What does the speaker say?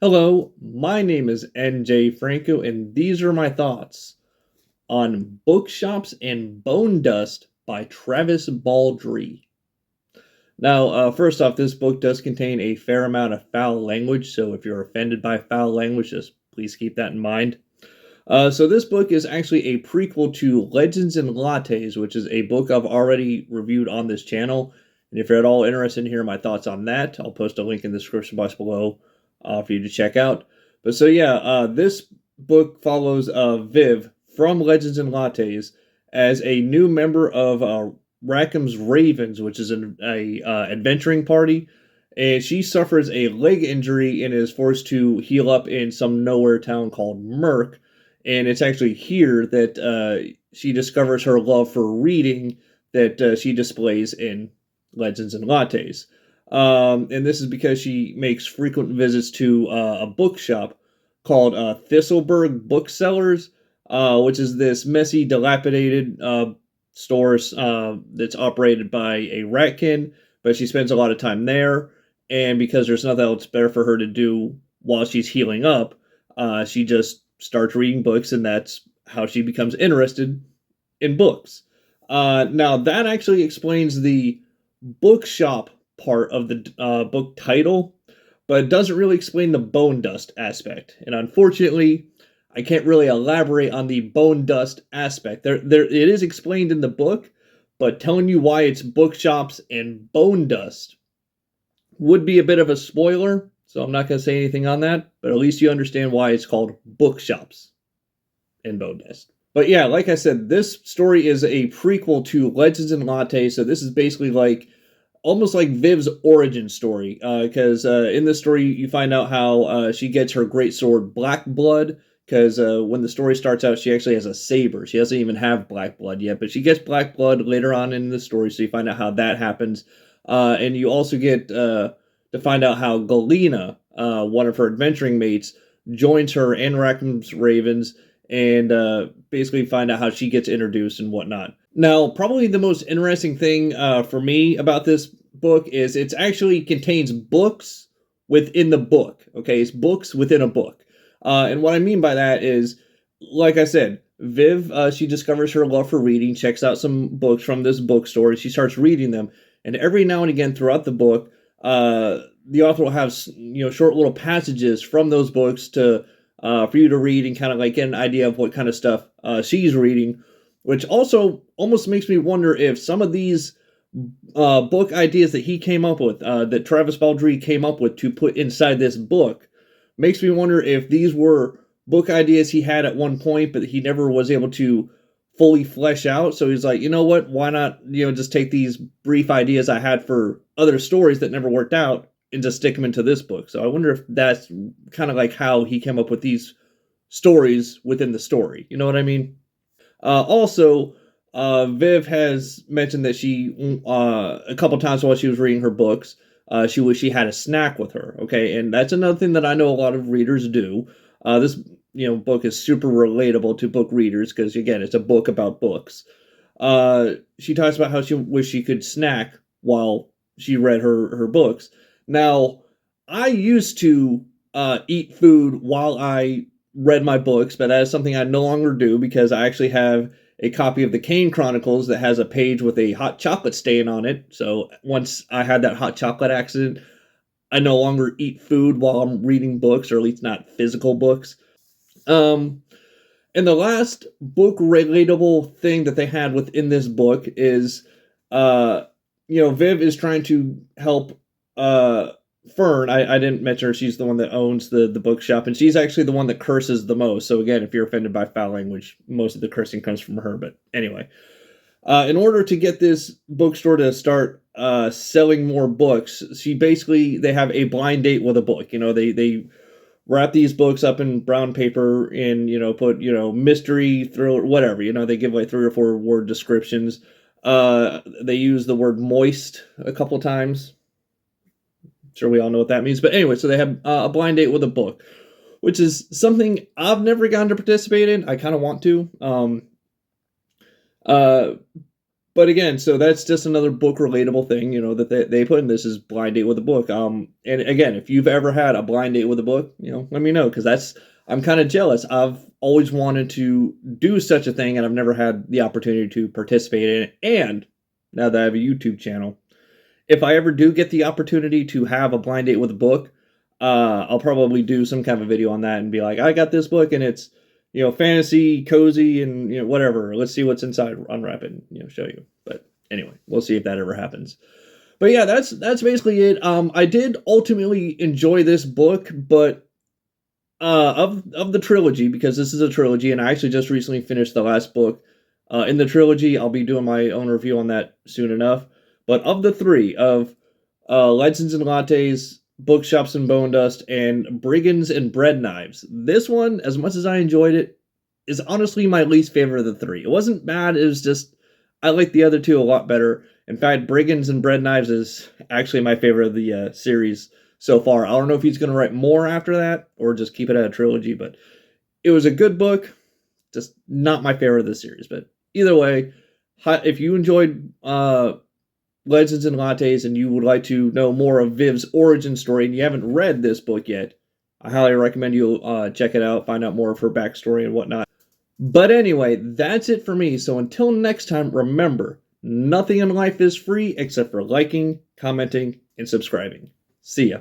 Hello, my name is NJ Franco, and these are my thoughts on Bookshops and Bonedust by Travis Baldree. Now, first off, this book does contain a fair amount of foul language, so if you're offended by foul language, just please keep that in mind. So this book is actually a prequel to Legends and Lattes, which is a book I've already reviewed on this channel. And if you're at all interested in hearing my thoughts on that, I'll post a link in the description box below for you to check out. But so yeah, this book follows Viv from Legends and Lattes as a new member of Rackham's Ravens, which is a adventuring party. And she suffers a leg injury and is forced to heal up in some nowhere town called Murk. And it's actually here that she discovers her love for reading that she displays in Legends and Lattes. And this is because she makes frequent visits to a bookshop called Thistleburg Booksellers, which is this messy, dilapidated store that's operated by a ratkin, but she spends a lot of time there. And because there's nothing else better for her to do while she's healing up, she just starts reading books, and that's how she becomes interested in books. Now, that actually explains the bookshop part of the book title, but it doesn't really explain the Bonedust aspect. And unfortunately, I can't really elaborate on the Bonedust aspect. There, it is explained in the book, but telling you why it's bookshops and Bonedust would be a bit of a spoiler, so I'm not going to say anything on that, but at least you understand why it's called Bookshops and Bonedust. But yeah, like I said, this story is a prequel to Legends and Latte, so this is basically like almost like Viv's origin story, because in this story you find out how she gets her great sword Black Blood, because when the story starts out, she actually has a saber. She doesn't even have Black Blood yet, but she gets Black Blood later on in the story, so you find out how that happens. And you also get to find out how Galena, one of her adventuring mates, joins her and Rackham's Ravens, and basically find out how she gets introduced and whatnot. Now, probably the most interesting thing for me about this book is it actually contains books within the book. Okay, it's books within a book. And what I mean by that is, like I said, Viv, she discovers her love for reading, checks out some books from this bookstore, and she starts reading them. And every now and again throughout the book, the author will have short little passages from those books to for you to read and kind of like get an idea of what kind of stuff she's reading, which also almost makes me wonder if some of these book ideas that he came up with, that Travis Baldree came up with to put inside this book, makes me wonder if these were book ideas he had at one point, but he never was able to fully flesh out. So he's like, you know what, why not, just take these brief ideas I had for other stories that never worked out and just stick them into this book. So I wonder if that's kind of like how he came up with these stories within the story. You know what I mean? Also, Viv has mentioned that she, a couple times while she was reading her books, she wished she had a snack with her. Okay, and that's another thing that I know a lot of readers do. This book is super relatable to book readers because, again, it's a book about books. She talks about how she wished she could snack while she read her books. Now, I used to eat food while I read my books, but that is something I no longer do because I actually have a copy of the Kane Chronicles that has a page with a hot chocolate stain on it. So once I had that hot chocolate accident, I no longer eat food while I'm reading books, or at least not physical books. And the last book relatable thing that they had within this book is, Viv is trying to help Fern. I didn't mention her. She's the one that owns the bookshop, and she's actually the one that curses the most. So again, if you're offended by foul language, most of the cursing comes from her. But anyway, in order to get this bookstore to start selling more books, they have a blind date with a book. They wrap these books up in brown paper and put mystery, thriller, whatever. They give like 3 or 4 word descriptions. They use the word moist a couple times. Sure, we all know what that means. But anyway, so they have a blind date with a book, which is something I've never gotten to participate in. I kind of want to. But again, so that's just another book relatable thing, that they put in this is blind date with a book. And again, if you've ever had a blind date with a book, let me know because I'm kind of jealous. I've always wanted to do such a thing, and I've never had the opportunity to participate in it. And now that I have a YouTube channel, if I ever do get the opportunity to have a blind date with a book, I'll probably do some kind of a video on that and be like, I got this book and it's fantasy, cozy, and whatever. Let's see what's inside. Unwrap it and show you. But anyway, we'll see if that ever happens. But yeah, that's basically it. I did ultimately enjoy this book, but of the trilogy, because this is a trilogy, and I actually just recently finished the last book in the trilogy. I'll be doing my own review on that soon enough. But of the three, of Legends and Lattes, Bookshops and Bonedust, and Brigands and Bread Knives, this one, as much as I enjoyed it, is honestly my least favorite of the three. It wasn't bad, it was just, I like the other two a lot better. In fact, Brigands and Bread Knives is actually my favorite of the series so far. I don't know if he's going to write more after that, or just keep it at a trilogy, but it was a good book, just not my favorite of the series. But either way, if you enjoyed Legends and Lattes and you would like to know more of Viv's origin story and you haven't read this book yet, I highly recommend you check it out, find out more of her backstory and whatnot. But anyway, that's it for me. So until next time, remember, nothing in life is free except for liking, commenting, and subscribing. See ya.